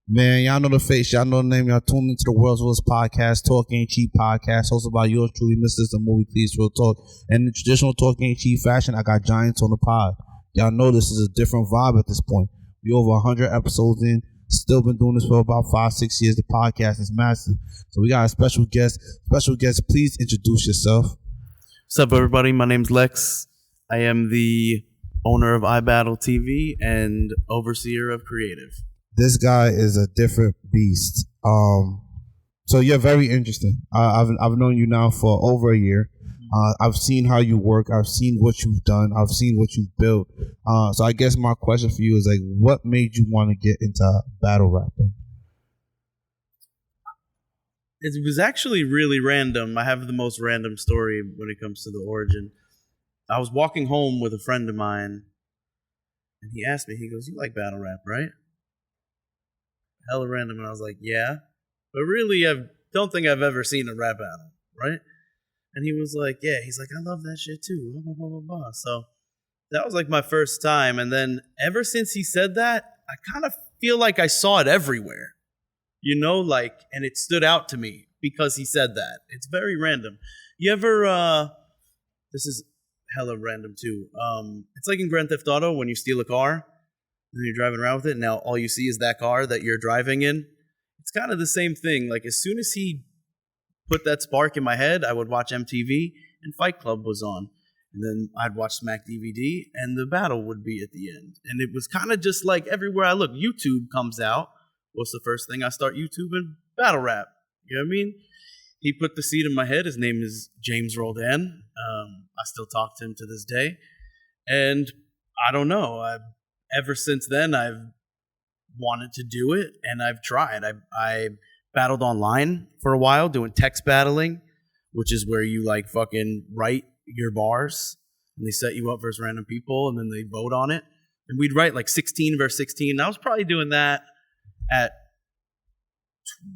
Man, y'all know the face, y'all know the name. Y'all tuned into the World's Worst Podcast, Talk Ain't Cheap Podcast, hosted by yours truly, Mr. The Movie Please Real Talk. And in traditional Talk Ain't Cheap fashion, I got giants on the pod. Y'all know this is a different vibe at this point. We over 100 episodes in, still been doing this for about 5-6 years. The podcast is massive. So we got a special guest. Special guest, please introduce yourself. What's up, everybody? My name's Lexx. I am the owner of IBattleTV and overseer of creative. This guy is a different beast. So you're very interesting. I've known you now for over a year. I've seen how you work. I've seen what you've done. I've seen what you've built. So I guess my question for you is like, what made you want to get into battle rapping? It was actually really random. I have the most random story when it comes to the origin. I was walking home with a friend of mine, and he asked me, he goes, "You like battle rap, right?" Hella random, and I was like, "Yeah." But really, I don't think I've ever seen a rap battle, right? And he was like, "Yeah." He's like, "I love that shit too." Blah, blah, blah, blah, blah. So that was like my first time. And then ever since he said that, I kind of feel like I saw it everywhere, you know, like, and it stood out to me because he said that. It's very random. You ever, this is hella random too. It's like in Grand Theft Auto when you steal a car and you're driving around with it. And now all you see is that car that you're driving in. It's kind of the same thing. Like as soon as he put that spark in my head, I would watch MTV and Fight Club was on. And then I'd watch Smack DVD and the battle would be at the end. And it was kind of just like everywhere I look. YouTube comes out. What's the first thing I start YouTubing? Battle rap. You know what I mean? He put the seed in my head. His name is James Roldan. I still talk to him to this day. And I don't know. Ever since then, I've wanted to do it, and I've tried. I battled online for a while, doing text battling, which is where you like fucking write your bars, and they set you up versus random people, and then they vote on it. And we'd write like 16 versus 16. I was probably doing that at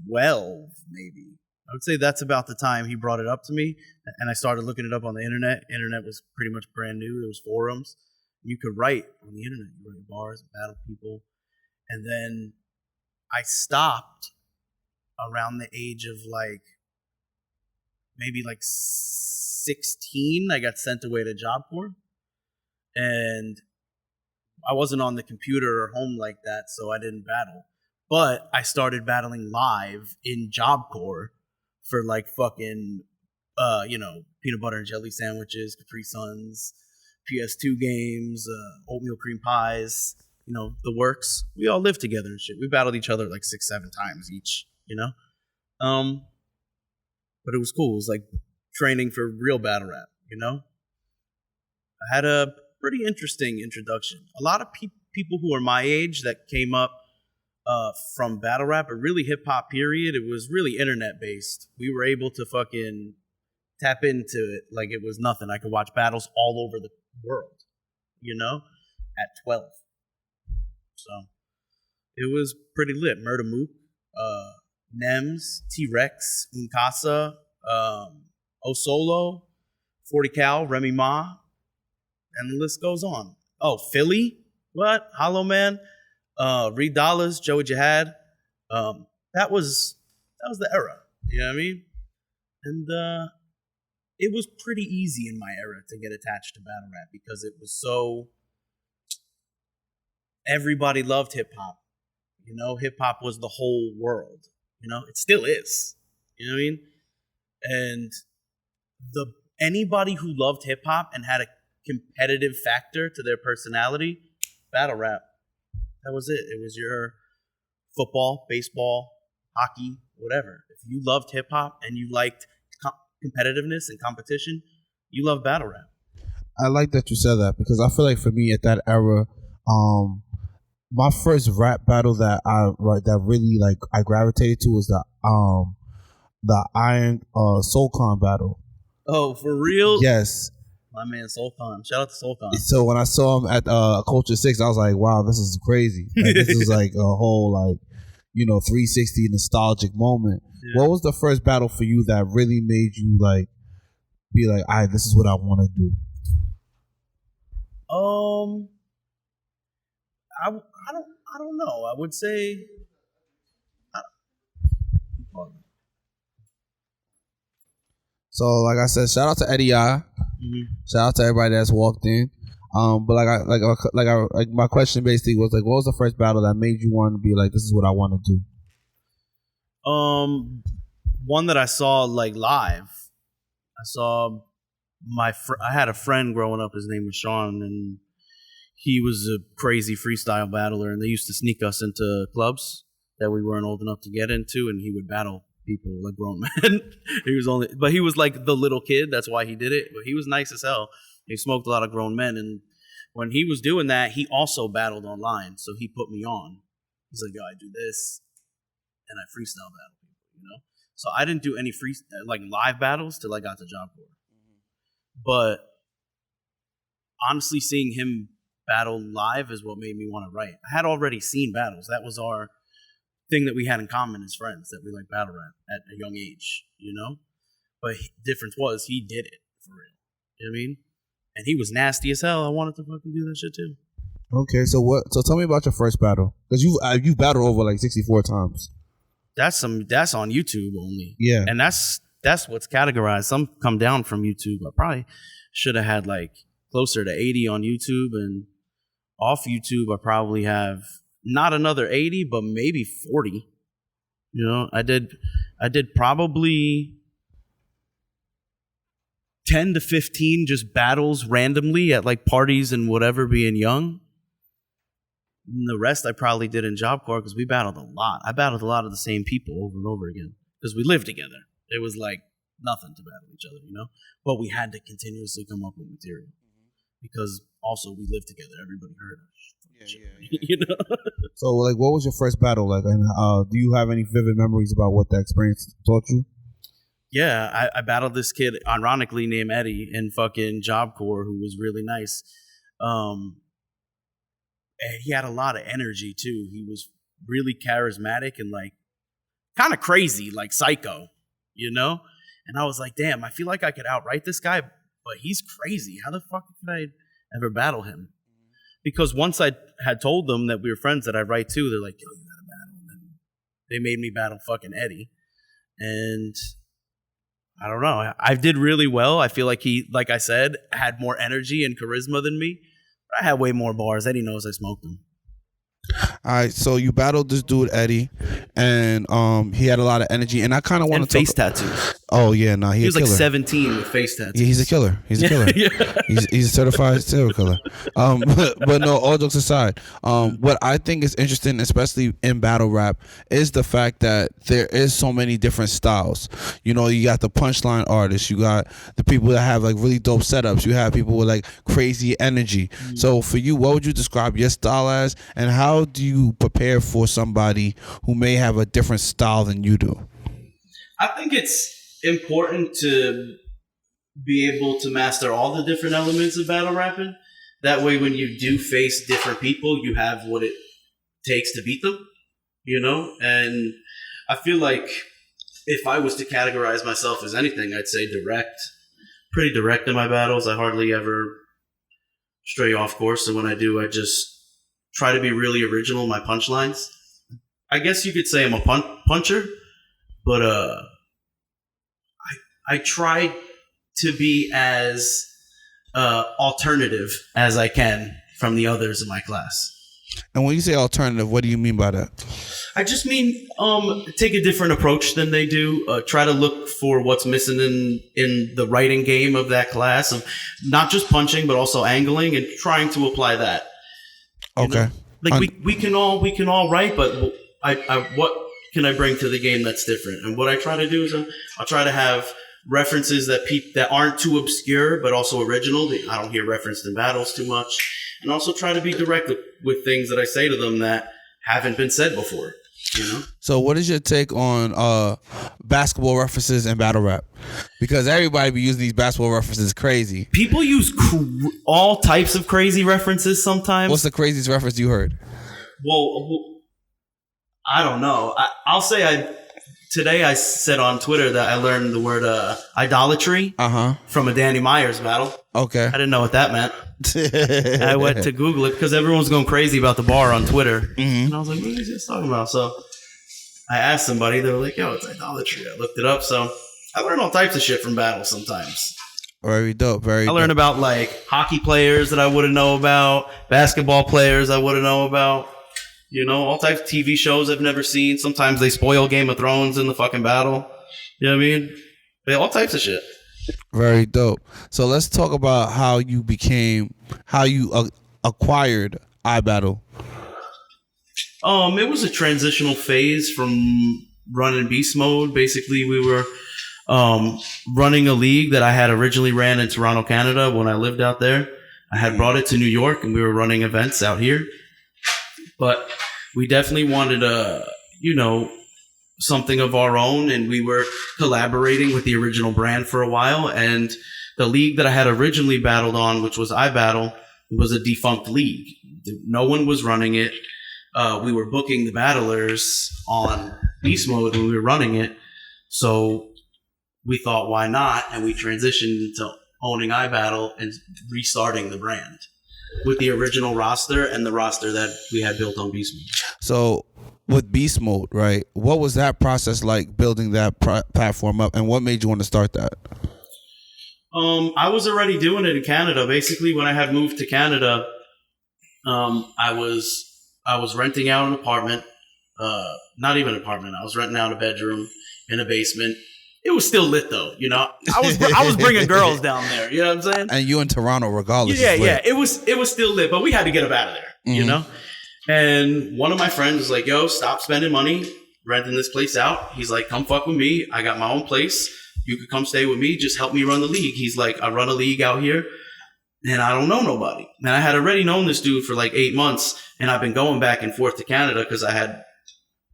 12, maybe. I would say that's about the time he brought it up to me, and I started looking it up on the internet. Internet was pretty much brand new. There was forums. You could write on the internet. You write bars, battle people. And then I stopped around the age of like, maybe like 16. I got sent away to Job Corps. And I wasn't on the computer or home like that, so I didn't battle. But I started battling live in Job Corps for like fucking, peanut butter and jelly sandwiches, Capri Suns, PS2 games, oatmeal cream pies, you know, the works. We all lived together and shit. We battled each other like 6-7 times each, you know? But it was cool. It was like training for real battle rap, you know? I had a pretty interesting introduction. A lot of people who are my age that came up from battle rap, or really hip hop period, it was really internet based. We were able to fucking tap into it like it was nothing. I could watch battles all over the world, you know, at 12. So it was pretty lit. Murda Mook, Nems, T-Rex, Uncasa, Osolo, 40 Cal, Remy Ma, and the list goes on. Oh, Philly? What? Hollow Man? Reed Dollars, Joey Jihad. That was the era. You know what I mean? And it was pretty easy in my era to get attached to battle rap because it was so. Everybody loved hip hop. You know, hip hop was the whole world. You know, it still is. You know what I mean? And anybody who loved hip hop and had a competitive factor to their personality, battle rap. That was it. It was your football, baseball, hockey, whatever. If you loved hip hop and you liked competitiveness and competition, you love battle rap. I like that you said that because I feel like for me at that era, my first rap battle that really like I gravitated to was the Iron Soulcon battle. Oh, for real? Yes. My man Soulcon. Shout out to Soulcon. So when I saw him at Culture 6, I was like, wow, this is crazy. Like, this was like a whole 360 nostalgic moment. Yeah. What was the first battle for you that really made you like be like, all right, this is what I want to do? I don't know. I would say So, like I said, shout out to Eddie I. Shout out to everybody that's walked in. But my question basically was like, what was the first battle that made you want to be like, this is what I want to do? One that I saw like live. I saw I had a friend growing up. His name was Sean, and he was a crazy freestyle battler. And they used to sneak us into clubs that we weren't old enough to get into, and he would battle people like grown men. But he was like the little kid. That's why he did it. But he was nice as hell. He smoked a lot of grown men, and when he was doing that, he also battled online. So he put me on. He's like, "Yo, I do this, and I freestyle battle people." So I didn't do any like live battles till I got to Job Corps. But honestly, seeing him battle live is what made me want to write. I had already seen battles. That was our thing that we had in common as friends, that we like battle rap at a young age, But the difference was he did it for real. You know what I mean? And he was nasty as hell. I wanted to fucking do that shit too. Okay, so tell me about your first battle, because you battled over like 64 times. That's on YouTube only. Yeah, and that's what's categorized. Some come down from YouTube. I probably should have had like closer to 80 on YouTube, and off YouTube I probably have not another 80, but maybe 40. I did probably 10 to 15 just battles randomly at like parties and whatever, being young. And the rest I probably did in Job Corps, because we battled a lot. I battled a lot of the same people over and over again because we lived together. It was like nothing to battle each other, But we had to continuously come up with material because also we lived together. Everybody heard us. Yeah. So, like, what was your first battle like? And do you have any vivid memories about what that experience taught you? Yeah, I battled this kid, ironically named Eddie, in fucking Job Corps, who was really nice. And he had a lot of energy too. He was really charismatic and like kind of crazy, like psycho, And I was like, damn, I feel like I could outright this guy, but he's crazy. How the fuck could I ever battle him? Because once I had told them that we were friends that I write too, they're like, yo, you gotta battle. And they made me battle fucking Eddie. And I don't know. I did really well. I feel like he, like I said, had more energy and charisma than me. But I had way more bars. Eddie knows I smoked them. All right, so you battled this dude Eddie, and he had a lot of energy, and I kind of want to face tattoos. Oh yeah, no, he was like 17 with face tattoos. Yeah, he's a killer. He's a killer. Yeah. He's a certified serial killer. But no, all jokes aside, what I think is interesting, especially in battle rap, is the fact that there is so many different styles. You got the punchline artists, you got the people that have like really dope setups, you have people with like crazy energy. So for you, what would you describe your style as, and how do you prepare for somebody who may have a different style than you do? I think it's important to be able to master all the different elements of battle rapping. That way, when you do face different people, you have what it takes to beat them, And I feel like if I was to categorize myself as anything, I'd say direct. Pretty direct in my battles. I hardly ever stray off course. And when I do, I just try to be really original in my punchlines. I guess you could say I'm a puncher, but I try to be as alternative as I can from the others in my class. And when you say alternative, what do you mean by that? I just mean take a different approach than they do. Try to look for what's missing in the writing game of that class, of not just punching but also angling, and trying to apply that. Okay. Like we can all write, but what can I bring to the game that's different? And what I try to do is I'll try to have references that aren't too obscure but also original. I don't hear referenced in battles too much, and also try to be direct with things that I say to them that haven't been said before. So what is your take on basketball references and battle rap? Because everybody be using these basketball references crazy. People use all types of crazy references sometimes. What's the craziest reference you heard? Well, I don't know. I'll say today I said on Twitter that I learned the word idolatry from a Danny Myers battle. Okay. I didn't know what that meant. I went to Google it because everyone's going crazy about the bar on Twitter. And I was like, what is this talking about? So I asked somebody, they were like, yo, it's idolatry. I looked it up. So I learn all types of shit from battle sometimes. Very dope. I learn about like hockey players that I wouldn't know about, basketball players I wouldn't know about. You know, all types of TV shows I've never seen. Sometimes they spoil Game of Thrones in the fucking battle. You know what I mean? But all types of shit. Very dope. So let's talk about how you acquired iBattle. It was a transitional phase from running beast mode. Basically, we were running a league that I had originally ran in Toronto, Canada when I lived out there. I had brought it to New York and we were running events out here. But we definitely wanted something of our own, and we were collaborating with the original brand for a while. And the league that I had originally battled on, which was iBattle, was a defunct league. No one was running it. We were booking the battlers on beast mode when we were running it. So we thought, why not? And we transitioned into owning iBattle and restarting the brand with the original roster and the roster that we had built on beast mode. So with beast mode, right? What was that process like, building that platform up, and what made you want to start that? I was already doing it in Canada. Basically, when I had moved to Canada, I was renting out an apartment. Not even an apartment. I was renting out a bedroom in a basement. It was still lit though, you know. I was bringing girls down there. You know what I'm saying? And you in Toronto, regardless. Yeah. It was still lit, but we had to get up out of there. Mm-hmm. You know. And one of my friends was like, "Yo, stop spending money renting this place out." He's like, "Come fuck with me. I got my own place. You could come stay with me. Just help me run the league." He's like, "I run a league out here, and I don't know nobody." And I had already known this dude for like 8 months, and I've been going back and forth to Canada because I had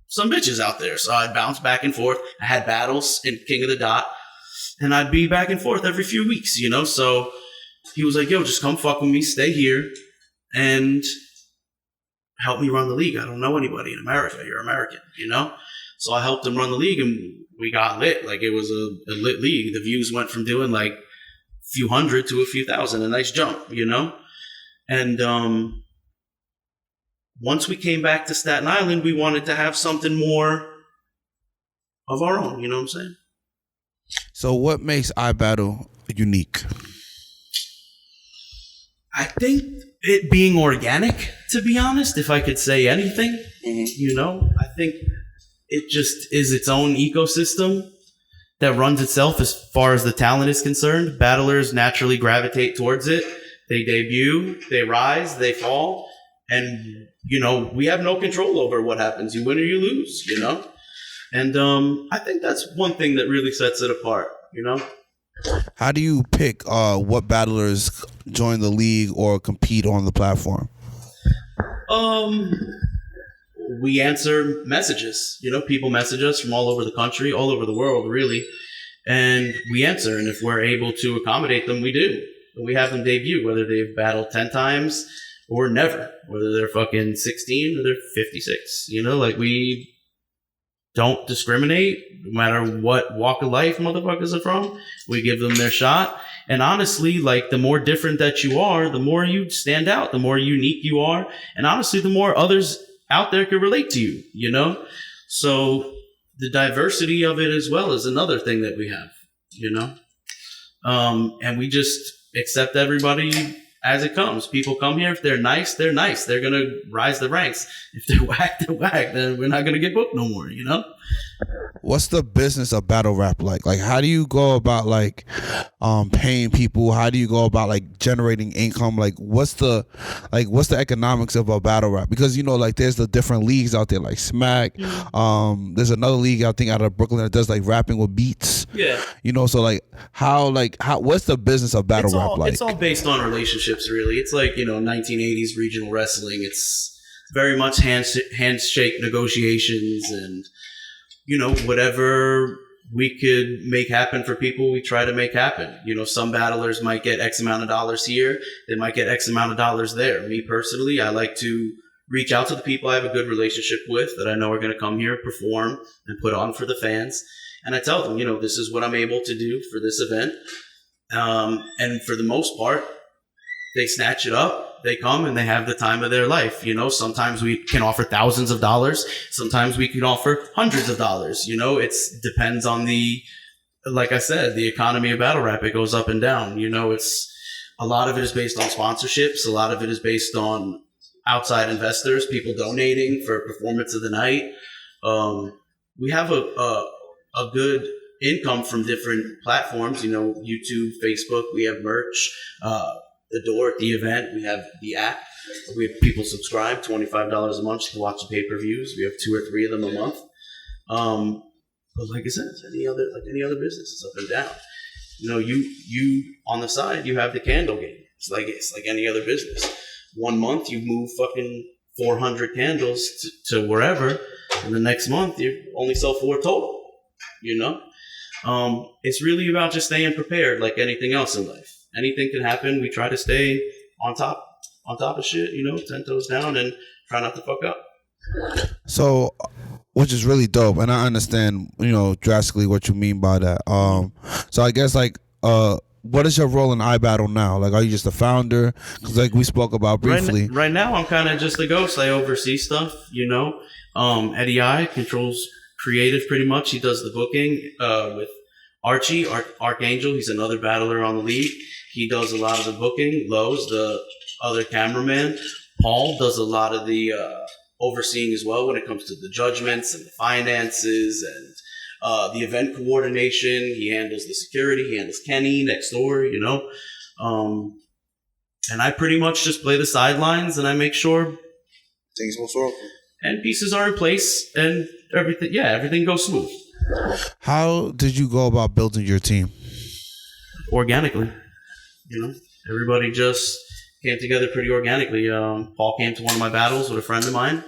some bitches out there. So I'd bounce back and forth. I had battles in King of the Dot, and I'd be back and forth every few weeks, you know? So he was like, "Yo, just come fuck with me, stay here, and help me run the league. I don't know anybody in America. You're American, you know?" So I helped him run the league, and we got lit. Like, it was a lit league. The views went from doing like a few hundred to a few thousand, a nice jump, you know? And once we came back to Staten Island, we wanted to have something more of our own, you know what I'm saying? So what makes iBattle unique? I think it being organic, to be honest, if I could say anything, you know, I think it just is its own ecosystem that runs itself as far as the talent is concerned. Battlers naturally gravitate towards it. They debut, they rise, they fall. And, you know, we have no control over what happens. You win or you lose, you know? And I think that's one thing that really sets it apart, you know? How do you pick what battlers join the league or compete on the platform? We answer messages. You know, people message us from all over the country, all over the world, really. And we answer. And if we're able to accommodate them, we do. We have them debut, whether they've battled 10 times or never, whether they're fucking 16 or they're 56. You know, like, we don't discriminate no matter what walk of life motherfuckers are from. We give them their shot. And honestly, like, the more different that you are, the more you stand out, the more unique you are. And honestly, the more others out there can relate to you, you know? So the diversity of it as well is another thing that we have, you know? And we just accept everybody as it comes. People come here. If they're nice, they're nice. They're going to rise the ranks. If they're whack, they're whack. Then we're not going to get booked no more, you know? What's the business of battle rap like? Like, how do you go about, like, paying people? How do you go about, like, generating income? Like, what's the economics of a battle rap? Because, you know, like, there's the different leagues out there, like Smack. There's another league, I think, out of Brooklyn that does, like, rapping with beats. Yeah. You know, so, like, what's the business of battle rap like? It's all based on relationships, really. It's like, you know, 1980s regional wrestling. It's very much handshake negotiations, and, you know, whatever we could make happen for people, we try to make happen. You know, some battlers might get X amount of dollars here. They might get X amount of dollars there. Me personally, I like to reach out to the people I have a good relationship with that I know are going to come here, perform, and put on for the fans. And I tell them, you know, this is what I'm able to do for this event. And for the most part, they snatch it up. they come and they have the time of their life. You know, sometimes we can offer thousands of dollars. Sometimes we can offer hundreds of dollars. You know, it depends on like I said, the economy of battle rap. It goes up and down. You know, a lot of it is based on sponsorships. A lot of it is based on outside investors, people donating for performance of the night. We have a good income from different platforms, you know, YouTube, Facebook. We have merch, the door at the event. We have the app. We have people subscribe, $25 a month to watch the pay-per-views. We have 2 or 3 of them a month. But like I said, it's any other business, it's up and down. You know, you on the side, you have the candle game. It's like any other business. 1 month you move fucking 400 candles to wherever, and the next month you only sell 4 total. You know, it's really about just staying prepared, like anything else in life. Anything can happen. We try to stay on top of shit. You know, 10 toes down and try not to fuck up. So, which is really dope, and I understand, you know, drastically what you mean by that. So I guess like, what is your role in iBattle now? Like, are you just a founder? Because like we spoke about briefly. Right now, I'm kind of just a ghost. I oversee stuff, you know. Eddie I controls creative pretty much. He does the booking with Archie, Archangel. He's another battler on the league. He does a lot of the booking. Lowe's, the other cameraman. Paul does a lot of the overseeing as well when it comes to the judgments and the finances and the event coordination. He handles the security. He handles Kenny next door, you know. And I pretty much just play the sidelines and I make sure things go smoothly and pieces are in place and everything goes smooth. How did you go about building your team? Organically, you know. Everybody just came together pretty organically. Paul came to one of my battles with a friend of mine,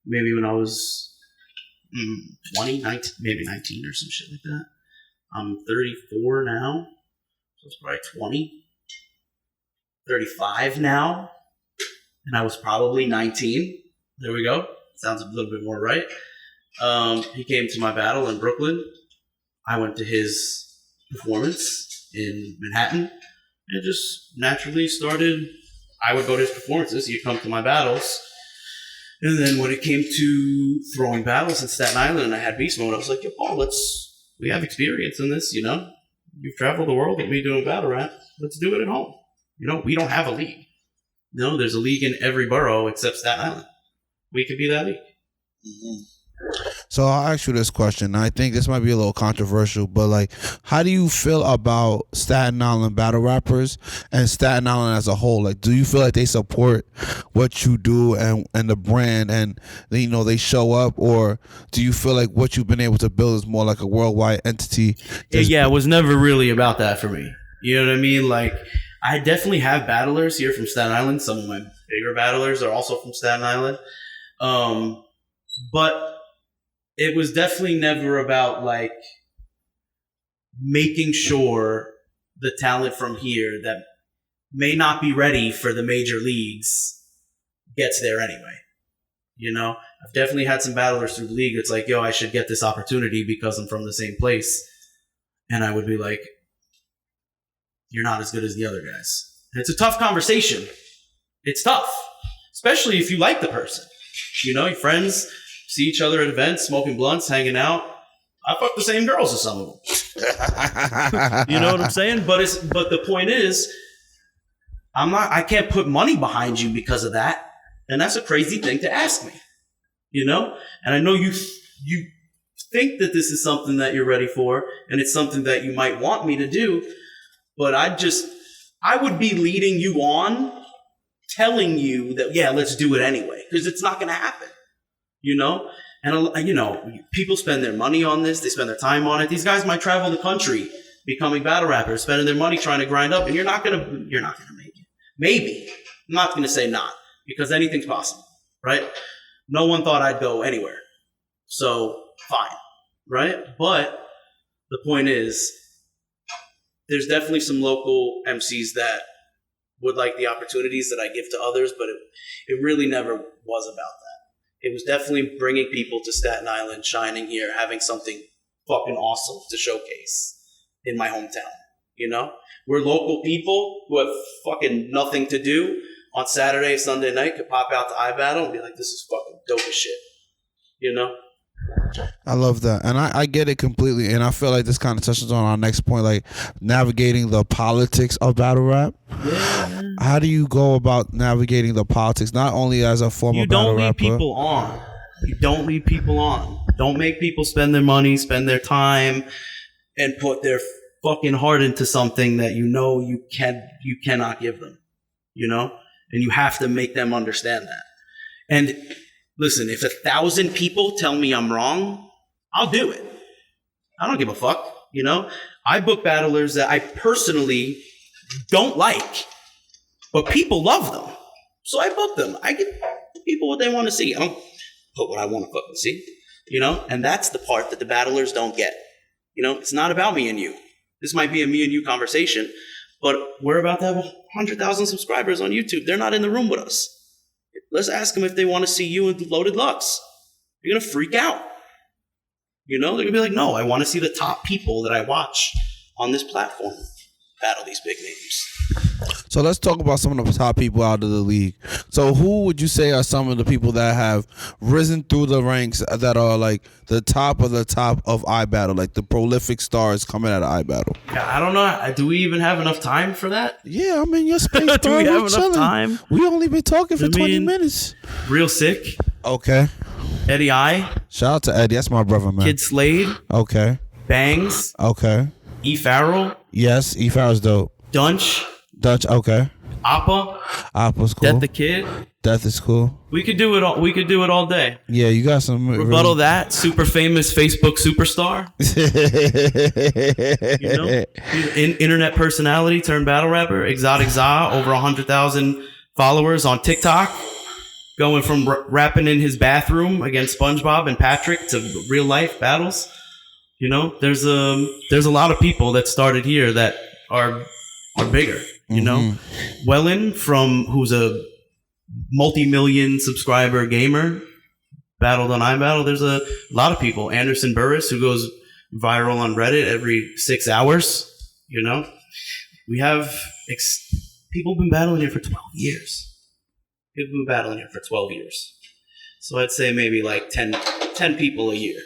maybe when I was 20, 19, maybe 19 or some shit like that. I'm 34 now, so it's probably 20, 35 now, and I was probably 19. There we go. Sounds a little bit more right. He came to my battle in Brooklyn. I went to his performance in Manhattan and just naturally started. I would go to his performances. He'd come to my battles. And then when it came to throwing battles in Staten Island and I had beast mode, I was like, yo, Paul, we have experience in this, you know? You've traveled the world with me doing battle rap. Let's do it at home. You know, we don't have a league. No, there's a league in every borough except Staten Island. We could be that league. Mm-hmm. So I'll ask you this question. I think this might be a little controversial, but like, how do you feel about Staten Island battle rappers and Staten Island as a whole? Like, do you feel like they support what you do and the brand and, you know, they show up? Or do you feel like what you've been able to build is more like a worldwide entity? Yeah, it was never really about that for me. You know what I mean? Like, I definitely have battlers here from Staten Island. Some of my bigger battlers are also from Staten Island. But it was definitely never about like making sure the talent from here that may not be ready for the major leagues gets there anyway. You know, I've definitely had some battlers through the league. It's like, yo, I should get this opportunity because I'm from the same place. And I would be like, you're not as good as the other guys. And it's a tough conversation. It's tough, especially if you like the person. You know, your friends see each other at events, smoking blunts, hanging out. I fuck the same girls as some of them. You know what I'm saying? But the point is, I can't put money behind you because of that. And that's a crazy thing to ask me. You know? And I know you think that this is something that you're ready for, and it's something that you might want me to do, but I would be leading you on, telling you that, yeah, let's do it anyway, because it's not going to happen. You know? And, you know, people spend their money on this. They spend their time on it. These guys might travel the country becoming battle rappers, spending their money trying to grind up, and you're not going to make it. Maybe. I'm not going to say not, because anything's possible, right? No one thought I'd go anywhere. So, fine, right? But the point is, there's definitely some local MCs that would like the opportunities that I give to others, but it really never was about that. It was definitely bringing people to Staten Island, shining here, having something fucking awesome to showcase in my hometown, you know? We're local people who have fucking nothing to do, on Saturday, Sunday night could pop out to iBattle and be like, this is fucking dope as shit. You know? I love that. And I get it completely. And I feel like this kind of touches on our next point, like navigating the politics of battle rap. Yeah. How do you go about navigating the politics, not only as a former battle rapper? You don't lead people on. Don't make people spend their money, spend their time, and put their fucking heart into something that you know you cannot give them. You know? And you have to make them understand that. And listen, if 1,000 people tell me I'm wrong, I'll do it. I don't give a fuck, you know? I book battlers that I personally don't like, but people love them. So I book them. I give people what they want to see. I don't put what I want to fucking see, you know? And that's the part that the battlers don't get. You know, it's not about me and you. This might be a me and you conversation, but we're about to have 100,000 subscribers on YouTube. They're not in the room with us. Let's ask them if they want to see you in Loaded Lux. You're going to freak out. You know, they're going to be like, no, I want to see the top people that I watch on this platform battle these big names. So let's talk about some of the top people out of the league. So who would you say are some of the people that have risen through the ranks that are like the top of iBattle, like the prolific stars coming out of iBattle? Yeah, I don't know. Do we even have enough time for that? Yeah, I'm in your space, bro. Do we have enough time? We only been talking for 20 minutes. Real Sick. Okay. Eddie I. Shout out to Eddie. That's my brother, man. Kid Slade. Okay. Bangs. Okay. E. Farrell. Yes, E. Farrell's dope. Dunch. Okay. Appa. Appa's cool. Death the Kid. Death is cool. We could do it all. We could do it all day. Yeah, you got some rebuttal. That super famous Facebook superstar. You know, internet personality turned battle rapper. Exotic Za, over 100,000 followers on TikTok. Going from rapping in his bathroom against SpongeBob and Patrick to real life battles. You know, there's a lot of people that started here that are bigger. You know, Wellen who's a multi-million subscriber gamer, battled on iBattle. There's a lot of people. Anderson Burris, who goes viral on Reddit every 6 hours. You know, we have people been battling here for 12 years. People been battling here for 12 years. So I'd say maybe like 10 people a year.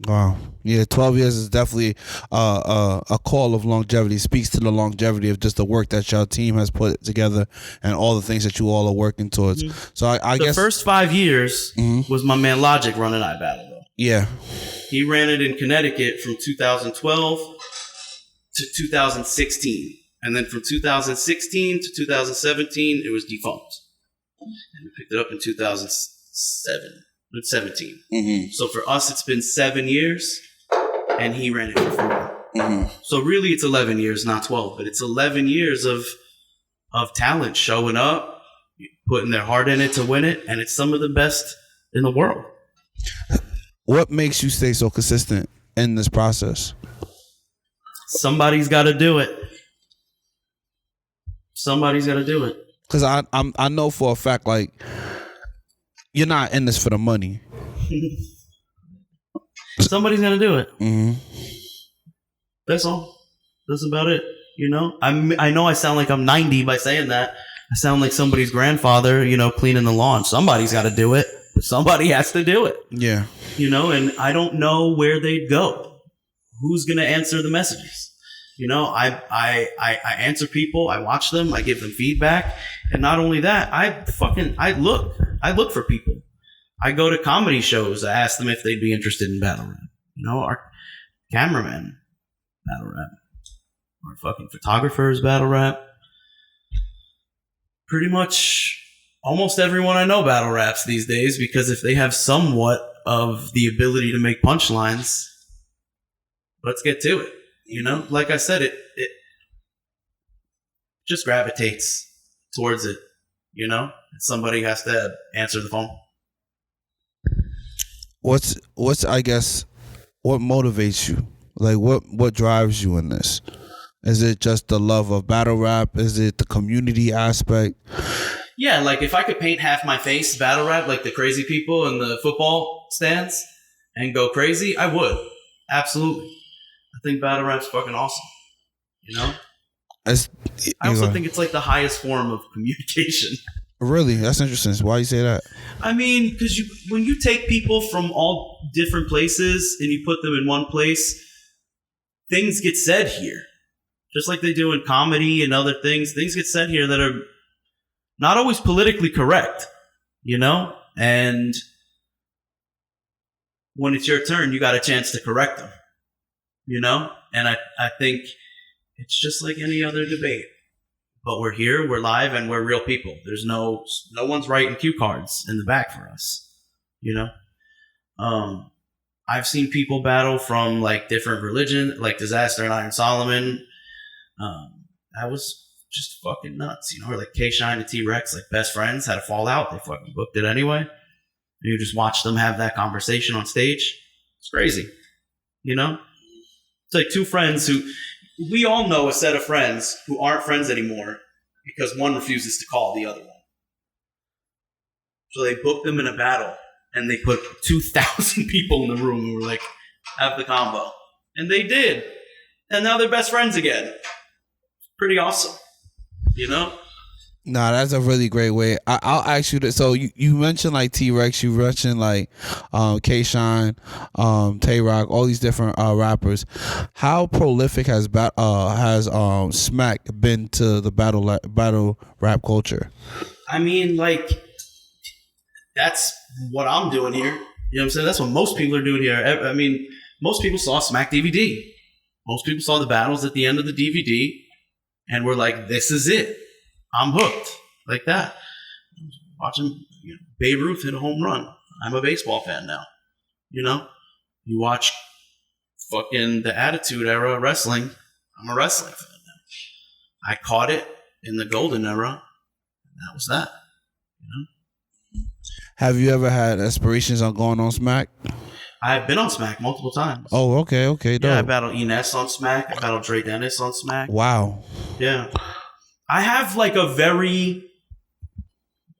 Wow. Yeah, 12 years is definitely a call of longevity. Speaks to the longevity of just the work that your team has put together and all the things that you all are working towards. So I guess the first 5 years was my man Logic running iBattle, though. Yeah. He ran it in Connecticut from 2012 to 2016. And then from 2016 to 2017, it was defunct. And we picked it up in 2017. So for us, it's been 7 years, and he ran it for 4. So really, it's 11 years, not 12, but it's 11 years of talent showing up, putting their heart in it to win it, and it's some of the best in the world. What makes you stay so consistent in this process? Somebody's got to do it. Somebody's got to do it. Because I know for a fact, like, you're not in this for the money. Somebody's gonna do it. That's all. That's about it. You know, I know I sound like I'm 90 by saying that. I sound like somebody's grandfather, you know, cleaning the lawn. Somebody's got to do it. Somebody has to do it. Yeah. You know, and I don't know where they'd go. Who's gonna answer the messages? You know, I answer people. I watch them. I give them feedback. And not only that, I look for people. I go to comedy shows. I ask them if they'd be interested in battle rap. You know, our cameraman battle rap. Our fucking photographers battle rap. Pretty much almost everyone I know battle raps these days, because if they have somewhat of the ability to make punchlines, let's get to it. You know, like I said, it just gravitates towards it. You know, somebody has to answer the phone. What's I guess what motivates you? Like what drives you in this? Is it just the love of battle rap? Is it the community aspect? Yeah, like if I could paint half my face battle rap like the crazy people in the football stands and go crazy, I would. Absolutely. I think battle rap's fucking awesome. You know? I also think it's like the highest form of communication. Really? That's interesting. Why you say that? I mean, because when you take people from all different places and you put them in one place, things get said here. Just like they do in comedy and other things. Things get said here that are not always politically correct, you know? And when it's your turn, you got a chance to correct them, you know? And I think it's just like any other debate. But we're here, we're live, and we're real people. There's no one's writing cue cards in the back for us, you know? I've seen people battle from like different religion, like Disaster and Iron Solomon. That was just fucking nuts, you know? Or like K-Shine and T-Rex, like best friends, had a fallout. They fucking booked it anyway. You just watch them have that conversation on stage. It's crazy, you know? It's like two friends who... We all know a set of friends who aren't friends anymore because one refuses to call the other one. So they booked them in a battle, and they put 2,000 people in the room and were like, have the combo. And they did. And now they're best friends again. Pretty awesome. You know? Nah, that's a really great way. I'll ask you this. So you mentioned like T-Rex, you mentioned like K-Shine, Tay-Rock, all these different rappers. How prolific has Smack been to the battle rap culture? I mean, like, that's what I'm doing here. You know what I'm saying? That's what most people are doing here. I mean, most people saw Smack DVD. Most people saw the battles at the end of the DVD and were like, this is it. I'm hooked. Like that. Watching Babe Ruth hit a home run. I'm a baseball fan now. You know? You watch fucking the Attitude Era wrestling. I'm a wrestling fan now. I caught it in the golden era. And that was that. You know? Have you ever had aspirations on going on Smack? I've been on Smack multiple times. Oh, okay, dope. Yeah, I battled Ines on Smack. I battled Dre Dennis on Smack. Wow. Yeah. I have like I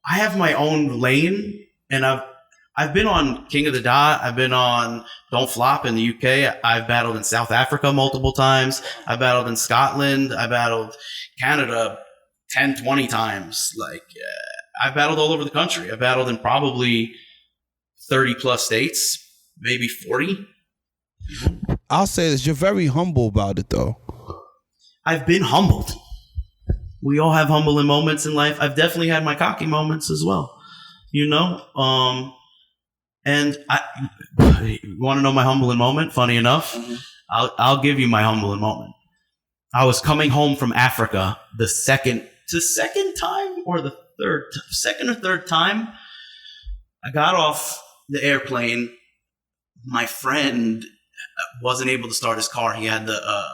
have my own lane, and I've been on King of the Dot. I've been on Don't Flop in the UK. I've battled in South Africa multiple times. I battled in Scotland. I battled Canada 10, 20 times. Like, I've battled all over the country. I've battled in probably 30 plus states, maybe 40. I'll say this. You're very humble about it, though. I've been humbled. We all have humbling moments in life. I've definitely had my cocky moments as well, you know? And you want to know my humbling moment? Funny enough, I'll give you my humbling moment. I was coming home from Africa the second time or the second or third time. I got off the airplane. My friend wasn't able to start his car. He had the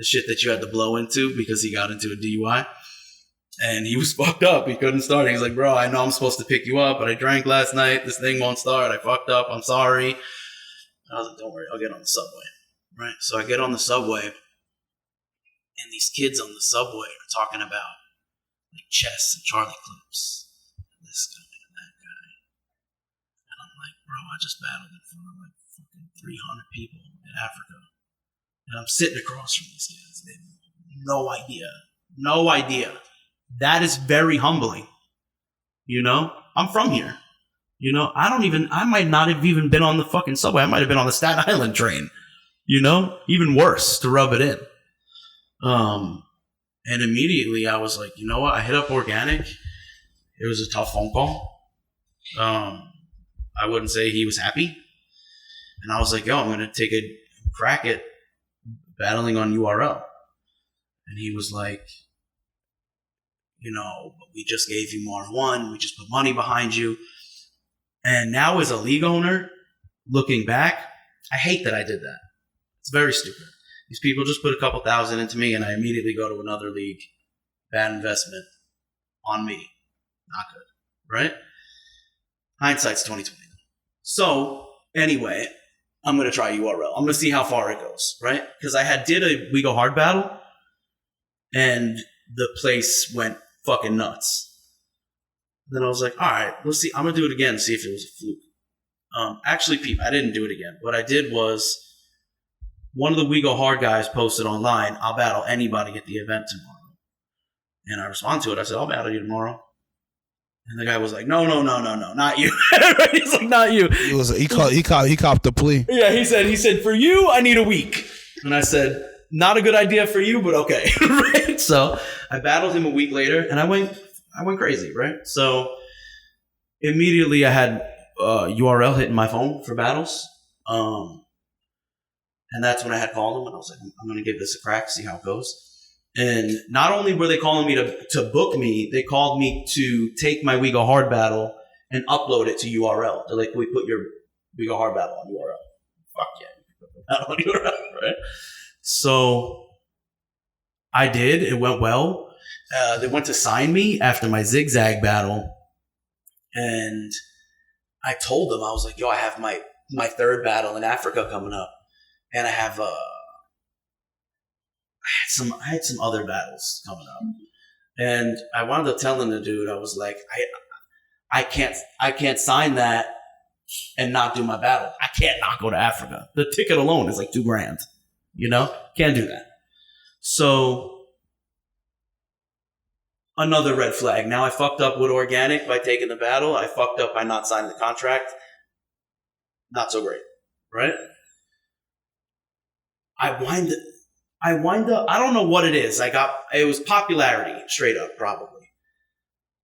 shit that you had to blow into because he got into a DUI. And he was fucked up. He couldn't start. He was like, bro, I know I'm supposed to pick you up, but I drank last night. This thing won't start. I fucked up. I'm sorry. And I was like, don't worry. I'll get on the subway. Right? So I get on the subway, and these kids on the subway are talking about like chess and Charlie clips. And this guy and that guy. And I'm like, bro, I just battled in front of like fucking 300 people in Africa. And I'm sitting across from these kids. They have no idea. No idea. That is very humbling. You know? I'm from here. You know? I might not have even been on the fucking subway. I might have been on the Staten Island train. You know? Even worse, to rub it in. And immediately I was like, you know what? I hit up Organic. It was a tough phone call. I wouldn't say he was happy. And I was like, yo, I'm going to take a crack at battling on URL. And he was like, you know, we just gave you Marv 1. We just put money behind you. And now as a league owner, looking back, I hate that I did that. It's very stupid. These people just put a couple thousand into me and I immediately go to another league. Bad investment on me. Not good. Right? Hindsight's 2020. So anyway, I'm going to try URL. I'm going to see how far it goes. Right? Because I did a We Go Hard battle and the place went fucking nuts. Then I was like, all right, let's see. I'm going to do it again and see if it was a fluke. Actually, I didn't do it again. What I did was one of the We Go Hard guys posted online, I'll battle anybody at the event tomorrow. And I respond to it. I said, I'll battle you tomorrow. And the guy was like, no, not you. He's like, not you. He copped the plea. Yeah, he said, for you, I need a week. And I said, not a good idea for you, but okay. Right? So I battled him a week later, and I went crazy, right? So immediately I had URL hitting my phone for battles. And that's when I had called him, and I was like, I'm going to give this a crack, see how it goes. And not only were they calling me to book me, they called me to take my We Go Hard battle and upload it to URL. They're like, we put your We Go Hard battle on URL. Fuck yeah, put the battle on URL, right? So I did. It went well. They went to sign me after my zigzag battle, and I told them, I was like, yo, I have my third battle in Africa coming up, and I have I had some other battles coming up, and I wound up telling the dude, I was like, I can't sign that and not do my battle. I can't not go to Africa. The ticket alone is like $2,000. You know, can't do that. So another red flag. Now I fucked up with organic by taking the battle. I fucked up by not signing the contract. Not so great, right? I wind up, I don't know what it is. It was popularity, straight up, probably.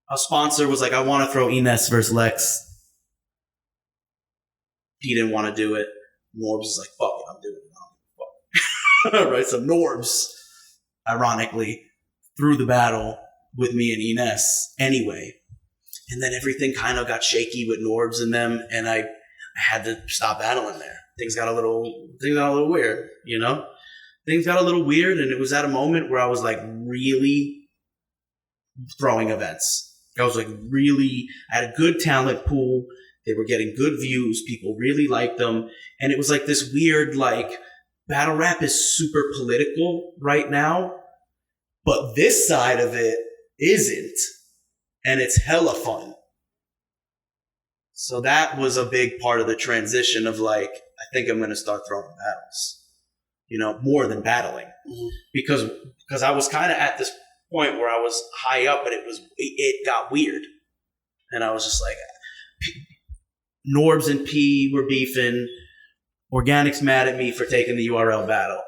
A sponsor was like, I want to throw Ines versus Lexx. He didn't want to do it. Norbs was like, fuck it, I'm doing it. Right? So Norbs, ironically, threw the battle with me and Ines anyway. And then everything kind of got shaky with Norbs and them, and I had to stop battling there. Things got a little weird, you know? Things got a little weird, and it was at a moment where I was like really throwing events. I was like I had a good talent pool. They were getting good views. People really liked them. And it was like this weird, like, battle rap is super political right now, but this side of it isn't. And it's hella fun. So that was a big part of the transition of like, I think I'm going to start throwing battles, you know, more than battling. Mm-hmm. Because I was kind of at this point where I was high up, but it got weird. And I was just like, Norbs and P were beefing. Organic's mad at me for taking the URL battle.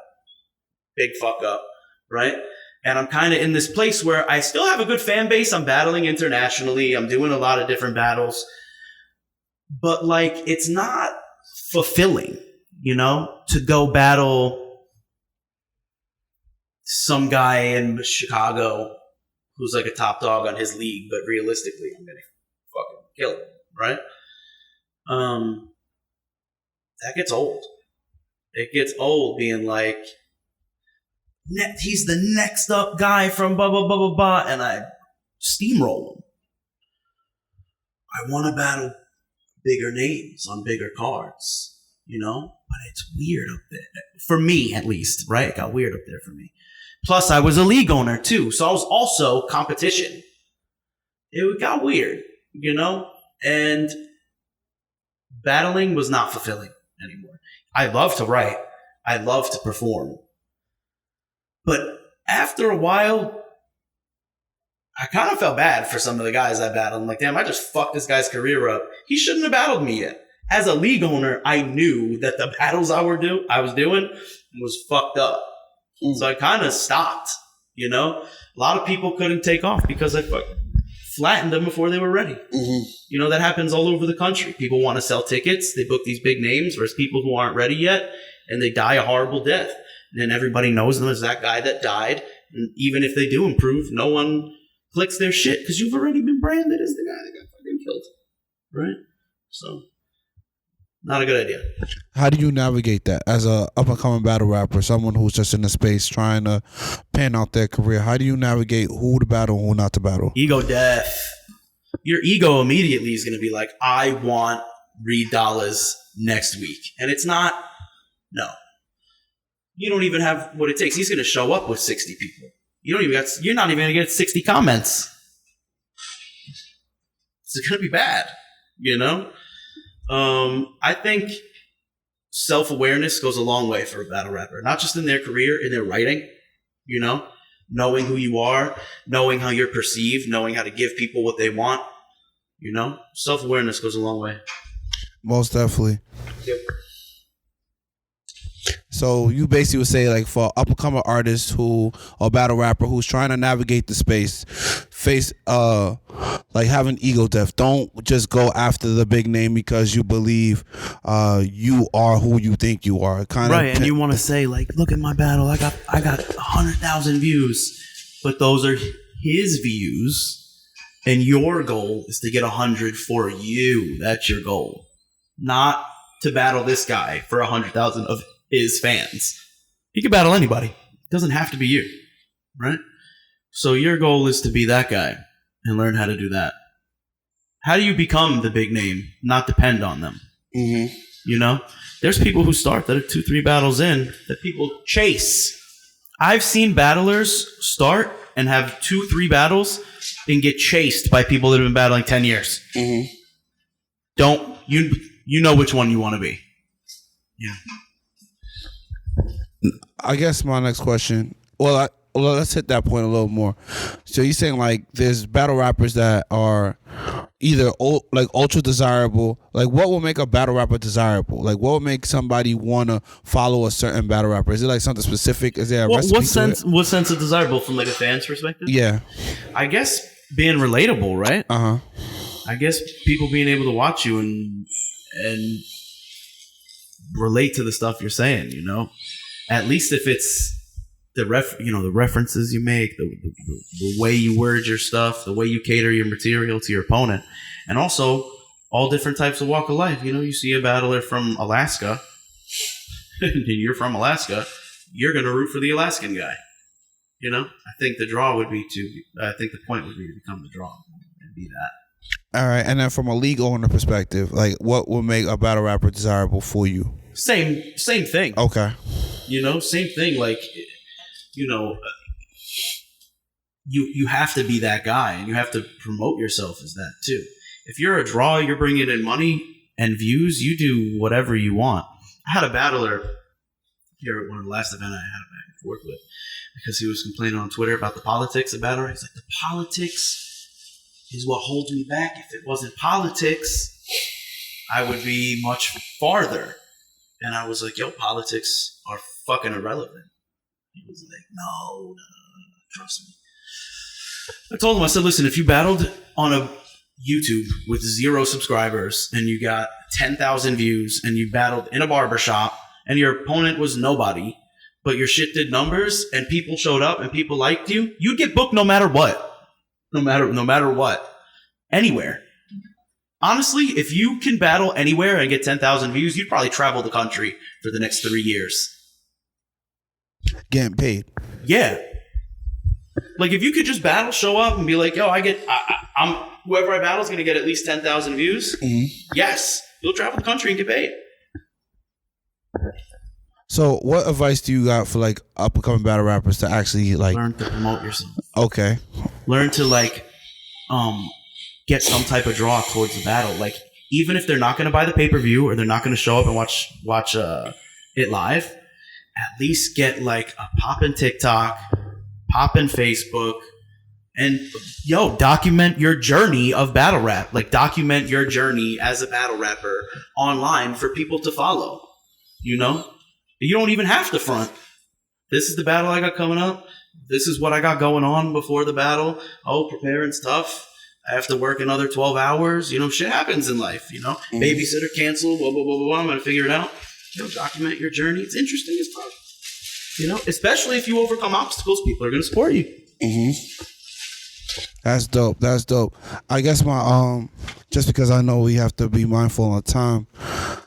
Big fuck up, right? And I'm kind of in this place where I still have a good fan base. I'm battling internationally. I'm doing a lot of different battles. But, like, it's not fulfilling, you know, to go battle some guy in Chicago who's like a top dog on his league, but realistically, I'm going to fucking kill him, right? That gets old. It gets old being like, he's the next up guy from blah, blah, blah, blah, blah, and I steamroll him. I want to battle bigger names on bigger cards, you know? But it's weird up there. For me, at least, right? It got weird up there for me. Plus, I was a league owner, too, so I was also competition. It got weird, you know? And battling was not fulfilling anymore. I love to write. I love to perform. But after a while, I kind of felt bad for some of the guys I battled. I'm like, damn, I just fucked this guy's career up. He shouldn't have battled me yet. As a league owner, I knew that the battles I was doing was fucked up. So I kind of stopped, you know? A lot of people couldn't take off because I fucking flattened them before they were ready. Mm-hmm. You know, that happens all over the country. People want to sell tickets. They book these big names versus people who aren't ready yet, and they die a horrible death. And then everybody knows them as that guy that died. And even if they do improve, no one clicks their shit because you've already been branded as the guy that got fucking killed. Right? So, not a good idea. How do you navigate that as a up-and-coming battle rapper, someone who's just in the space trying to pan out their career? How do you navigate who to battle and who not to battle? Ego death. Your ego immediately is going to be like, I want Reed Dollars next week. And it's not, no. You don't even have what it takes. He's going to show up with 60 people. You're not even going to get 60 comments. It's going to be bad, you know? I think self-awareness goes a long way for a battle rapper, not just in their career, in their writing, you know? knowing who you are, knowing how you're perceived, knowing how to give people what they want. You know, self-awareness goes a long way. Most definitely. Yep. So you basically would say, like, for up-and-coming artists who or battle rapper who's trying to navigate the space, face like having ego death. Don't just go after the big name because you believe you are who you think you are. And you want to say, like, look at my battle. I got 100,000 views, but those are his views, and your goal is to get 100 for you. That's your goal, not to battle this guy for 100,000 of his fans. He can battle anybody. It doesn't have to be you, right? So your goal is to be that guy and learn how to do that. How do you become the big name, not depend on them? Mm-hmm. You know, there's people who start that are 2-3 battles in that people chase. I've seen battlers start and have 2-3 battles and get chased by people that have been battling 10 years. Mm-hmm. Don't you know which one you want to be? Yeah. I guess my next question. Well, let's hit that point a little more. So you're saying, like, there's battle rappers that are either like ultra desirable. Like, what will make a battle rapper desirable? Like, what will make somebody want to follow a certain battle rapper? Is it like something specific? Is there a recipe what sense of desirable from, like, a fan's perspective? Yeah, I guess being relatable, right? I guess people being able to watch you and relate to the stuff you're saying. You know, at least if it's the references you make, the way you word your stuff, the way you cater your material to your opponent, and also all different types of walk of life. You know, you see a battler from Alaska, and you're from Alaska, you're going to root for the Alaskan guy. You know, I think the point would be to become the draw and be that. All right, and then from a league owner perspective, like, what will make a battle rapper desirable for you? Same thing. Okay. You know, same thing. Like, you know, you have to be that guy, and you have to promote yourself as that too. If you're a draw, you're bringing in money and views. You do whatever you want. I had a battler here at one of the last events I had a back and forth with because he was complaining on Twitter about the politics of battle rap. He's like, the politics is what holds me back. If it wasn't politics, I would be much farther. And I was like, yo, politics are fucking irrelevant. He was like, no, trust me. I told him, I said, listen, if you battled on a YouTube with 0 subscribers and you got 10,000 views and you battled in a barbershop and your opponent was nobody, but your shit did numbers and people showed up and people liked you, you'd get booked no matter what. No matter what. Anywhere. Honestly, if you can battle anywhere and get 10,000 views, you'd probably travel the country for the next 3 years. Getting paid. Yeah. Like, if you could just battle, show up, and be like, yo, I'm whoever I battle is going to get at least 10,000 views. Mm-hmm. Yes. You'll travel the country and get paid. So what advice do you got for, like, up-and-coming battle rappers to actually, like... Learn to promote yourself. Okay. Learn to, like, get some type of draw towards the battle. Like, even if they're not going to buy the pay-per-view or they're not going to show up and watch it live, at least get, like, a pop-in TikTok, pop-in Facebook, and, yo, document your journey of battle rap. Like, document your journey as a battle rapper online for people to follow, you know? You don't even have to front. This is the battle I got coming up. This is what I got going on before the battle. Oh, preparing's tough. I have to work another 12 hours. You know, shit happens in life, you know. Mm-hmm. Babysitter canceled, blah, blah, blah, blah, blah. I'm going to figure it out. You know, document your journey. It's interesting as fuck. You know, especially if you overcome obstacles, people are going to support you. Mm-hmm. That's dope. That's dope. I guess my just because I know we have to be mindful of time.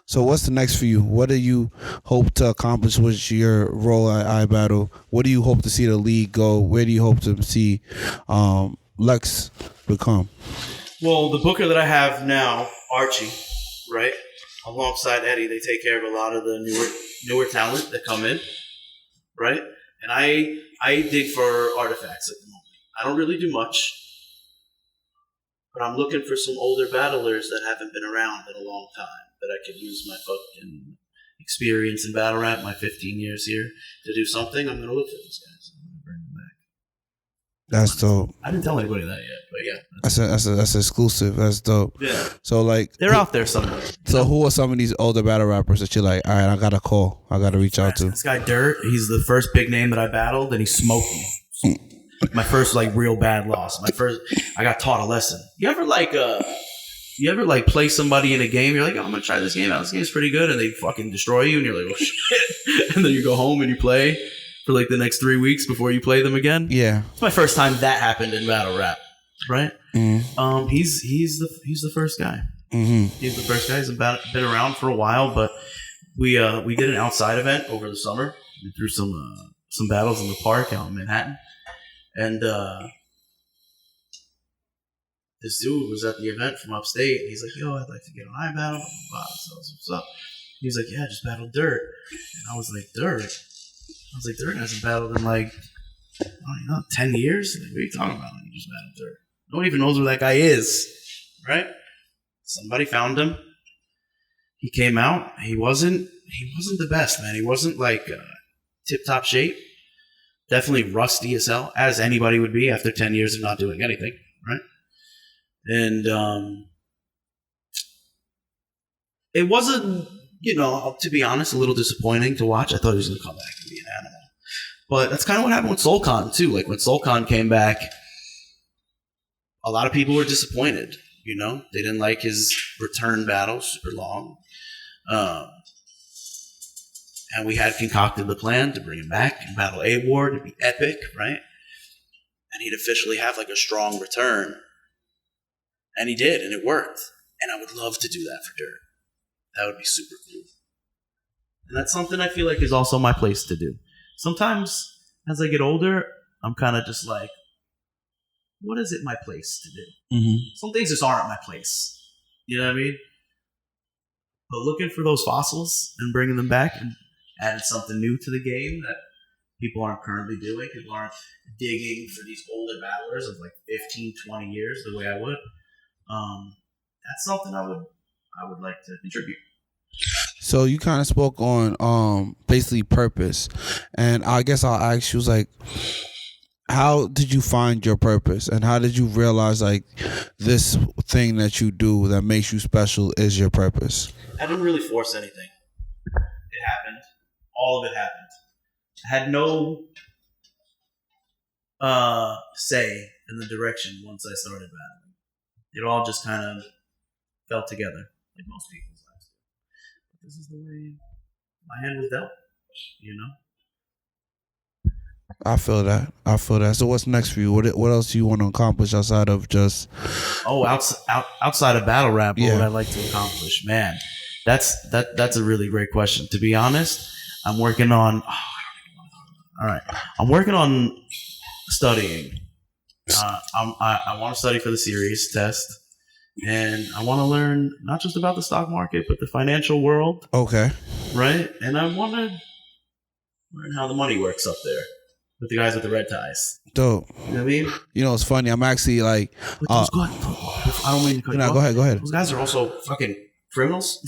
So what's the next for you? What do you hope to accomplish with your role at iBattle? What do you hope to see the league go? Where do you hope to see Lexx become? Well, the booker that I have now, Archie, right, alongside Eddie, they take care of a lot of the newer talent that come in, right? And I dig for artifacts at the moment. I don't really do much, but I'm looking for some older battlers that haven't been around in a long time that I could use my fucking experience in battle rap, my 15 years here, to do something. I'm going to look for these guys. I'm going to bring them back. That's dope. I didn't tell anybody that yet, but yeah. That's exclusive. That's dope. Yeah. So like they're out there somewhere. So who are some of these older battle rappers that you're like, all right, I got to call. I got to reach out to? This guy Dirt, he's the first big name that I battled, and he smoked me. My first like real bad loss. I got taught a lesson. You ever play somebody in a game? You're like, oh, I'm gonna try this game out. This game's pretty good, and they fucking destroy you, and you're like, oh shit. And then you go home and you play for like the next 3 weeks before you play them again. Yeah, it's my first time that happened in battle rap. Right? Mm-hmm. He's the first guy. Mm-hmm. He's the first guy. He's been around for a while, but we did an outside event over the summer. We threw some battles in the park out in Manhattan, and this dude was at the event from upstate. He's like, "Yo, I'd like to get an iBattle." So what's up? He was like, "Yeah, just battled Dirt," and I was like, "Dirt." I was like, "Dirt hasn't battled in like 10 years. Like, what are you talking about? Like, you just battled Dirt. No one even knows where that guy is, right?" Somebody found him. He came out. He wasn't the best, man. He wasn't like tip-top shape. Definitely rusty as hell, as anybody would be after 10 years of not doing anything, right? And it wasn't, to be honest, a little disappointing to watch. I thought he was going to come back and be an animal. But that's kind of what happened with SoulCon, too. Like, when SoulCon came back, a lot of people were disappointed. They didn't like his return battle, super long. And we had concocted the plan to bring him back and battle A-Ward. It'd be epic, right? And he'd officially have like a strong return. And he did, and it worked. And I would love to do that for Dirt. That would be super cool. And that's something I feel like is also my place to do. Sometimes, as I get older, I'm kind of just like, what is it my place to do? Mm-hmm. Some things just aren't my place. You know what I mean? But looking for those fossils and bringing them back and adding something new to the game that people aren't currently doing. People aren't digging for these older battlers of like 15, 20 years the way I would. That's something I would like to contribute. So you kind of spoke on basically purpose. And I guess I'll ask you, like, how did you find your purpose, and how did you realize like this thing that you do that makes you special is your purpose? I didn't really force anything. It happened. All of it happened. I had no say in the direction once I started battling. It all just kind of fell together, like most people's lives do. But this is the way my hand was dealt, I feel that. So what's next for you? What else do you want to accomplish outside of just? Outside of battle rap, what would I like to accomplish? Man, that's a really great question. To be honest, I'm working on. I'm working on studying. I want to study for the series test, and I want to learn not just about the stock market, but the financial world. Okay. Right, and I want to learn how the money works up there. With the guys with the red ties. Dope. You know what I mean? It's funny. I'm actually like... I don't mean to cut you off. Go ahead. Those guys are also fucking criminals.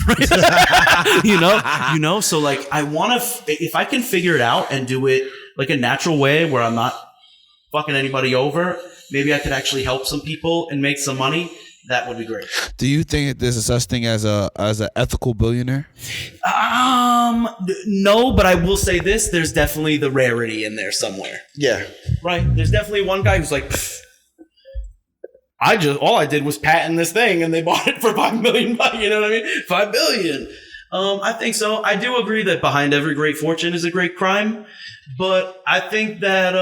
So like I want to... If I can figure it out and do it like a natural way where I'm not fucking anybody over, maybe I could actually help some people and make some money. That would be great. Do you think there's a such thing as an ethical billionaire? No, but I will say this: there's definitely the rarity in there somewhere. Yeah, right. There's definitely one guy who's like, all I did was patent this thing, and they bought it for $5 million. You know what I mean? $5 billion. I think so. I do agree that behind every great fortune is a great crime, but I think that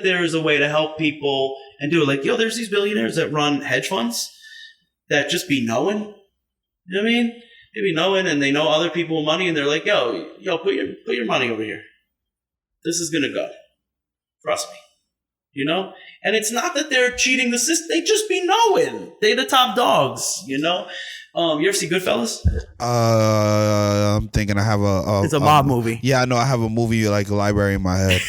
there is a way to help people and do it. Like, there's these billionaires that run hedge funds that just be knowing. You know what I mean? They be knowing, and they know other people with money, and they're like, yo, put your money over here. This is gonna go. Trust me. And it's not that they're cheating the system. They just be knowing. They the top dogs. You ever see Goodfellas? I'm thinking I have it's a mob movie. Yeah, I know. I have a movie like a library in my head.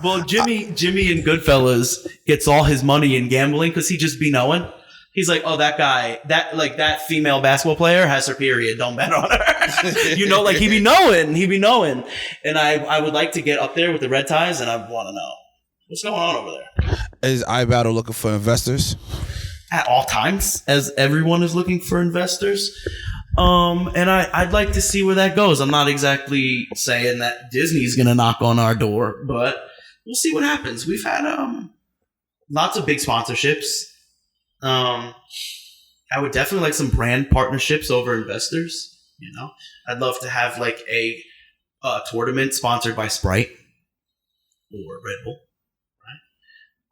Well, Jimmy in Goodfellas gets all his money in gambling because he just be knowing. He's like, oh, that female basketball player has her period. Don't bet on her. You know, like he be knowing. And I would like to get up there with the red ties, and I want to know what's going on over there. Is iBattle looking for investors? At all times, as everyone is looking for investors. And I'd like to see where that goes. I'm not exactly saying that Disney's going to knock on our door, but we'll see what happens. We've had lots of big sponsorships. I would definitely like some brand partnerships over investors. You know, I'd love to have like a tournament sponsored by Sprite or Red Bull.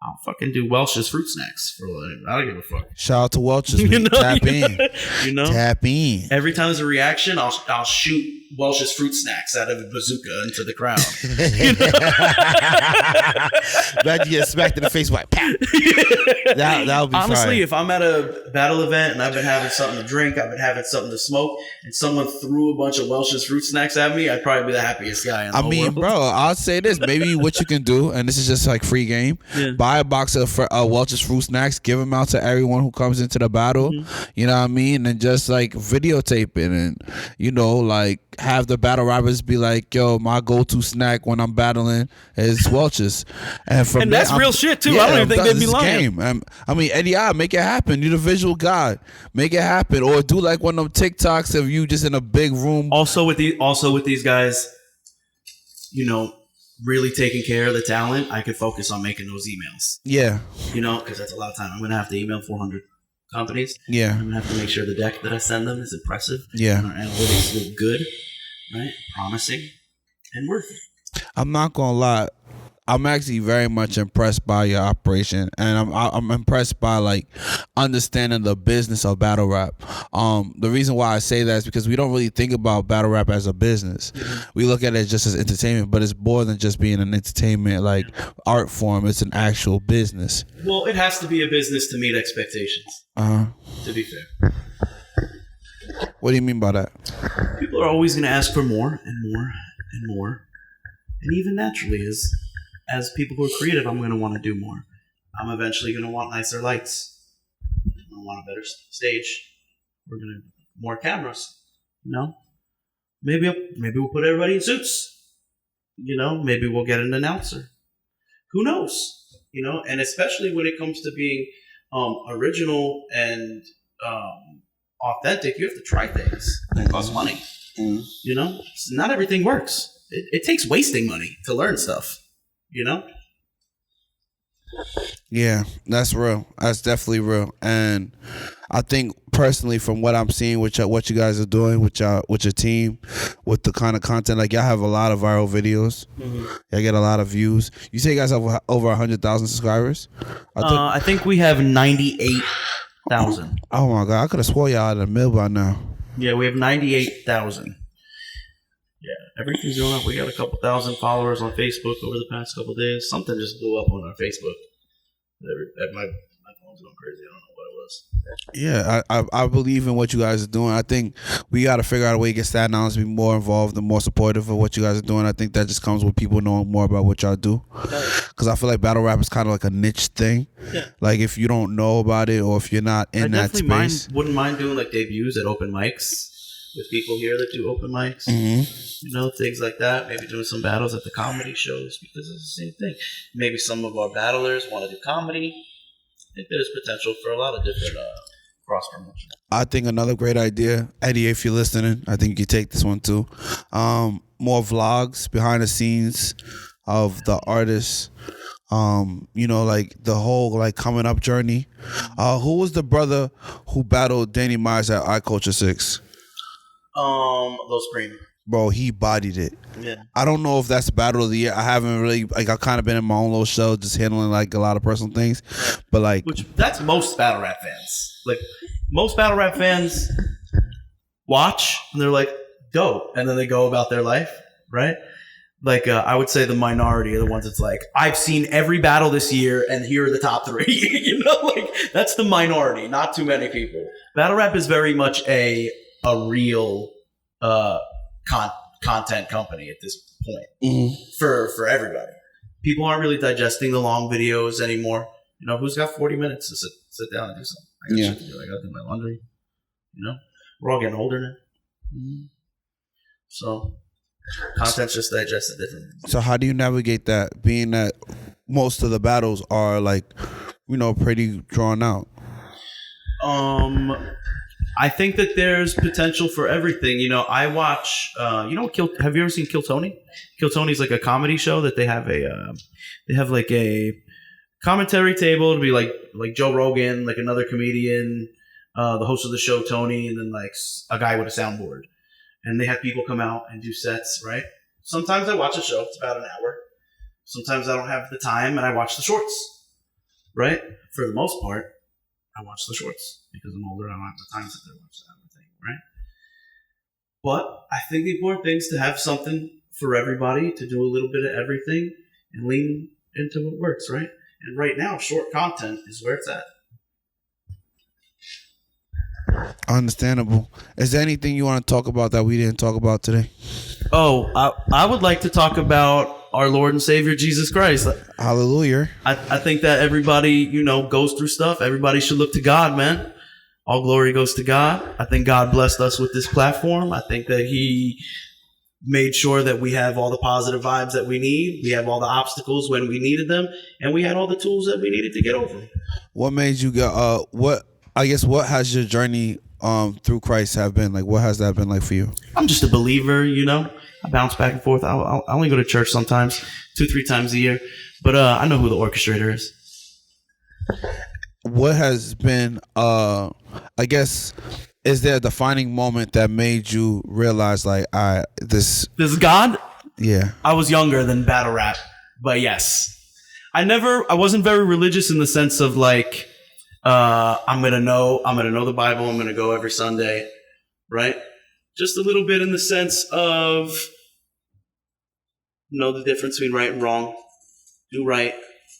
I'll fucking do Welch's fruit snacks for I don't give a fuck. Shout out to Welch's. Tap in. You know? Tap in. Every time there's a reaction, I'll shoot Welch's fruit snacks out of a bazooka into the crowd. Glad you get smacked in the face like pow. That would be honestly, fire. If I'm at a battle event and I've been having something to drink, I've been having something to smoke, and someone threw a bunch of Welch's fruit snacks at me, I'd probably be the happiest guy in the whole world. Bro, I'll say this. Maybe what you can do, and this is just like free game, buy a box of Welch's fruit snacks, give them out to everyone who comes into the battle, you know what I mean? And just like videotape it and, you know, like have the battle rappers be like, yo, my go-to snack when I'm battling is Welch's. And that's real shit too. I don't even think they'd be lying. I mean, Eddie, make it happen. You're the visual guy. Make it happen. Or do like one of them TikToks of you just in a big room. Also with these guys, you know, really taking care of the talent, I could focus on making those emails. Yeah. You know, because that's a lot of time. I'm going to have to email 400 companies. Yeah. I'm going to have to make sure the deck that I send them is impressive. Yeah. And our analytics look good, right? Promising and worth it. I'm not going to lie. I'm actually very much impressed by your operation, and I'm impressed by like understanding the business of battle rap. The reason why I say that is because we don't really think about battle rap as a business. We look at it just as entertainment, but it's more than just being an entertainment like art form. It's an actual business. Well, it has to be a business to meet expectations. To be fair. What do you mean by that? People are always going to ask for more and more and more, and even naturally as people who are creative, I'm going to want to do more. I'm eventually going to want nicer lights. I'm going to want a better stage. We're going to more cameras. You know, maybe we'll put everybody in suits. You know, maybe we'll get an announcer. Who knows? You know, and especially when it comes to being original and authentic, you have to try things that cost money. You know, so not everything works. It takes wasting money to learn stuff. You know? Yeah, that's real. That's definitely real. And I think personally, from what I'm seeing, what you guys are doing with your team, with the kind of content, like y'all have a lot of viral videos. Y'all get a lot of views. You say you guys have over 100,000 subscribers? I think we have 98,000. Oh my God, I could have swore y'all out of the mill by now. Yeah, we have 98,000. Yeah, everything's going up. We got a couple thousand followers on Facebook over the past couple of days. Something just blew up on our Facebook. My phone's going crazy. I don't know what it was. Yeah, I believe in what you guys are doing. I think we got to figure out a way to get Staten Island to be more involved and more supportive of what you guys are doing. I think that just comes with people knowing more about what y'all do. Because I feel like battle rap is kind of like a niche thing. Yeah. Like if you don't know about it or if you're not in that space. Wouldn't mind doing like debuts at open mics with people here that do open mics. You know, things like that. Maybe doing some battles at the comedy shows because it's the same thing. Maybe some of our battlers want to do comedy. I think there's potential for a lot of different cross promotion. I think another great idea, Eddie, if you're listening, I think you could take this one too. More vlogs, behind the scenes of the artists. You know, like the whole like coming up journey. Who was the brother who battled Danny Myers at iCulture 6? Lil Scream. Bro, he bodied it. Yeah. I don't know if that's battle of the year. I haven't really like I've kind of been in my own little show just handling like a lot of personal things. But like that's most battle rap fans. Like most battle rap fans watch and they're like, dope, and then they go about their life, right? Like I would say the minority are the ones that's like, I've seen every battle this year and here are the top 3. You know, like that's the minority, not too many people. Battle rap is very much a real content company at this point for everybody. People aren't really digesting the long videos anymore. You know, who's got 40 minutes to sit down and do something? I got shit to do. I got to do my laundry. You know, we're all getting older now. Mm-hmm. So content's just digested differently. So how do you navigate that, being that most of the battles are like, pretty drawn out? I think that there's potential for everything. I watch. Have you ever seen Kill Tony? Kill Tony's like a comedy show that they have like a commentary table. It'll be like Joe Rogan, like another comedian, the host of the show Tony, and then like a guy with a soundboard. And they have people come out and do sets, right? Sometimes I watch a show. It's about an hour. Sometimes I don't have the time and I watch the shorts, right? For the most part, I watch the shorts because I'm older and I don't have the time to sit there and watch that thing, right? But I think the important thing is to have something for everybody, to do a little bit of everything and lean into what works, right? And right now, short content is where it's at. Understandable. Is there anything you want to talk about that we didn't talk about today? Oh, I would like to talk about our Lord and Savior Jesus Christ. Hallelujah. I think that everybody, goes through stuff. Everybody should look to God, man. All glory goes to God. I think God blessed us with this platform. I think that He made sure that we have all the positive vibes that we need. We have all the obstacles when we needed them, and we had all the tools that we needed to get over them. What made you go? What has your journey through Christ have been like? What has that been like for you? I'm just a believer, I bounce back and forth. I only go to church sometimes, 2-3 times a year, but I know who the orchestrator is. What has been, is there a defining moment that made you realize this God? Yeah. I was younger than battle rap, but yes. I wasn't very religious in the sense of like, I'm gonna know the Bible. I'm gonna go every Sunday, right? Just a little bit in the sense of know the difference between right and wrong. Do right,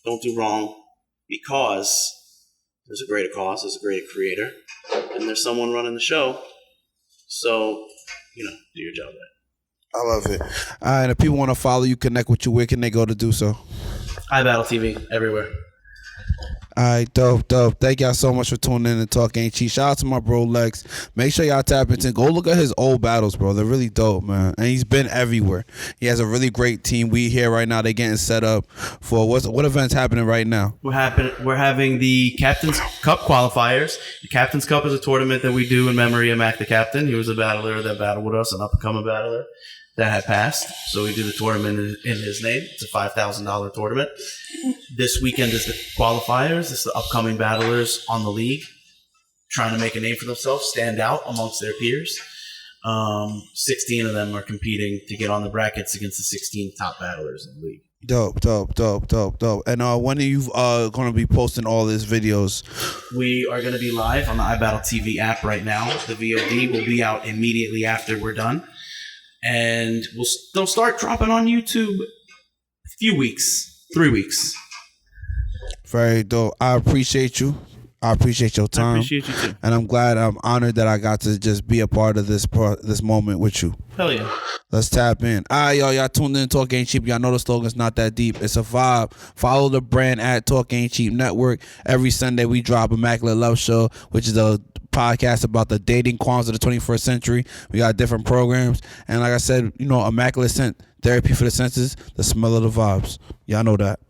don't do wrong, because there's a greater cause, there's a greater creator, and there's someone running the show. So, do your job right. I love it. And if people want to follow you, connect with you, where can they go to do so? IBattleTV everywhere. All right, dope. Thank y'all so much for tuning in and Talk Ain't Cheap. Shout out to my bro Lexx. Make sure y'all tap into. Go look at his old battles, bro. They're really dope, man. And he's been everywhere. He has a really great team. We here right now. They're getting set up for what event's happening right now? We're having the Captain's Cup qualifiers. The Captain's Cup is a tournament that we do in memory of Mac the Captain. He was a battler that battled with us, an up-and-coming battler that had passed. So we do the tournament in his name. It's a $5,000 tournament. This weekend is the qualifiers. It's the upcoming battlers on the league trying to make a name for themselves, stand out amongst their peers. 16 of them are competing to get on the brackets against the 16 top battlers in the league. Dope. And when are you going to be posting all these videos? We are going to be live on the IBattleTV app right now. The VOD will be out immediately after we're done. And they'll start dropping on YouTube a few weeks, 3 weeks. Very dope. I appreciate you. I appreciate your time. I appreciate you too. And I'm honored that I got to just be a part of this moment with you. Hell yeah. Let's tap in. All right, y'all tuned in to Talk Ain't Cheap. Y'all know the slogan's not that deep. It's a vibe. Follow the brand at Talk Ain't Cheap Network. Every Sunday we drop Immaculate Love Show, which is a podcast about the dating qualms of the 21st century. We got different programs. And like I said, Immaculate Scent, therapy for the senses, the smell of the vibes. Y'all know that.